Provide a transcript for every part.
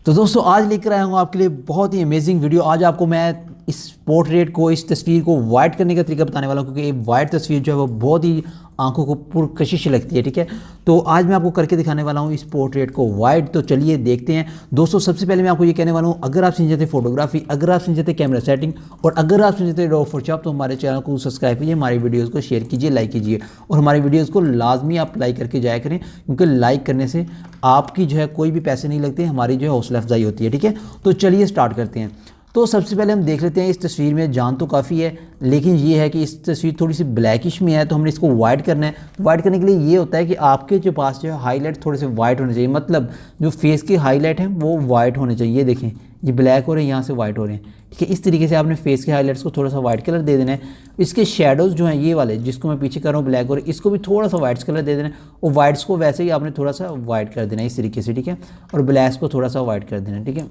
तो दोस्तों आज लेकर आया हूँ आपके लिए बहुत ही अमेजिंग वीडियो। आज आपको मैं इस पोर्ट्रेट को, इस तस्वीर को वाइट करने का तरीका बताने वाला हूँ, क्योंकि ये वाइट तस्वीर जो है वो बहुत ही आंखों को पुरकशिश लगती है। ठीक है, तो आज मैं आपको करके दिखाने वाला हूँ इस पोर्ट्रेट को वाइट। तो चलिए देखते हैं दोस्तों। सबसे पहले मैं आपको ये कहने वाला हूँ, अगर आप सीखते फोटोग्राफी, अगर आप सीखते कैमरा सेटिंग और अगर आप सीखते रॉ फोटोशॉप, तो हमारे चैनल को सब्सक्राइब कीजिए, हमारी वीडियोज़ को शेयर कीजिए, लाइक कीजिए और हमारी वीडियोज़ को लाजमी आप लाइक करके जाया करें, क्योंकि लाइक करने से आपकी जो है कोई भी पैसे नहीं लगते, हमारी जो है हौसला अफजाई होती है। ठीक है, तो चलिए स्टार्ट करते हैं। तो सबसे पहले हम देख लेते हैं, इस तस्वीर में जान तो काफ़ी है, लेकिन ये है कि इस तस्वीर थोड़ी सी ब्लैकिश में है, तो हमने इसको वाइट करना है। वाइट करने के लिए ये होता है कि आपके जो पास जो है हाईलाइट थोड़े से वाइट होने चाहिए, मतलब जो फेस के हाईलाइट हैं वो वाइट होने चाहिए। ये देखें, ये ब्लैक हो रहे हैं, यहाँ से वाइट हो रहे हैं। ठीक है, इस तरीके से आपने फेस के हाईलाइट्स को थोड़ा सा वाइट कलर दे देना है। इसके शेडोज़ जो हैं ये वाले, जिसको मैं पीछे कर रहा हूँ ब्लैक हो रहे हैं, इसको भी थोड़ा सा वाइट्स कलर दे देना है और वाइट्स को वैसे ही आपने थोड़ा सा वाइट कर देना है इस तरीके से। ठीक है, और ब्लैक्स को थोड़ा सा वाइट कर देना है। ठीक है,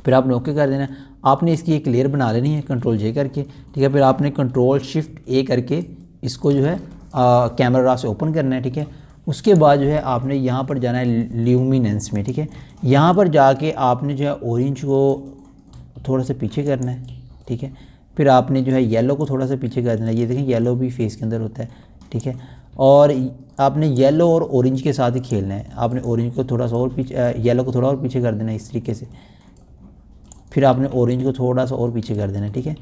फिर आपने ओके कर देना है। आपने इसकी एक लेयर बना लेनी है कंट्रोल जे करके। ठीक है, फिर आपने कंट्रोल शिफ्ट ए करके इसको जो है कैमरा रॉ से ओपन करना है। ठीक है, उसके बाद जो है आपने यहाँ पर जाना है ल्यूमिनेंस में। ठीक है, यहाँ पर जाके आपने जो है ऑरेंज को थोड़ा सा पीछे करना है। ठीक है, फिर आपने जो है येलो को थोड़ा सा पीछे कर देना है। ये देखें, येलो भी फेस के अंदर होता है। ठीक है, और आपने येलो और ऑरेंज के साथ ही खेलना है। आपने ऑरेंज को थोड़ा सा और पीछे, येलो को थोड़ा और पीछे कर देना है इस तरीके से। फिर आपने ऑरेंज को थोड़ा सा और पीछे कर देना है। ठीक है,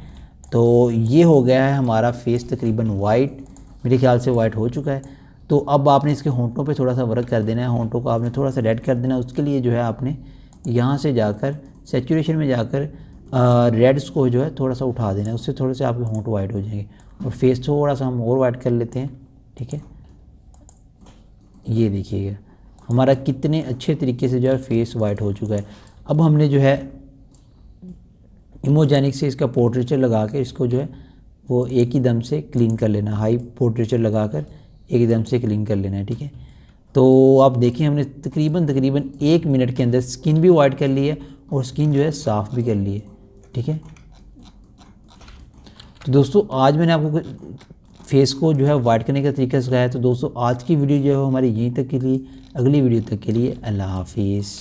तो ये हो गया है हमारा फेस तकरीबन वाइट, मेरे ख्याल से वाइट हो चुका है। तो अब आपने इसके होंठों पे थोड़ा सा वर्क कर देना है, होंठों को आपने थोड़ा सा रेड कर देना है। उसके लिए जो है आपने यहाँ से जाकर सैचुरेशन में जाकर रेड्स को जो है थोड़ा सा उठा देना है, उससे थोड़े से आपके होंठ वाइट हो जाएंगे। और फेस थोड़ा सा हम और वाइट कर लेते हैं। ठीक है, ये देखिएगा हमारा कितने अच्छे तरीके से जो है फेस वाइट हो चुका है। अब हमने जो है इमोजेनिक से इसका पोर्ट्रेचर लगा के इसको जो है वो एक ही दम से क्लीन कर लेना, हाई पोर्ट्रेचर लगा कर एक ही दम से क्लीन कर लेना है। ठीक है, तो आप देखिए हमने तकरीबन 1 मिनट के अंदर स्किन भी वाइट कर ली है और स्किन जो है साफ़ भी कर ली है। ठीक है, तो दोस्तों आज मैंने आपको फेस को जो है वाइट करने का तरीका सिखाया है। तो दोस्तों आज की वीडियो जो है हमारी यहीं तक के लिए, अगली वीडियो तक के लिए अल्लाह हाफिज़।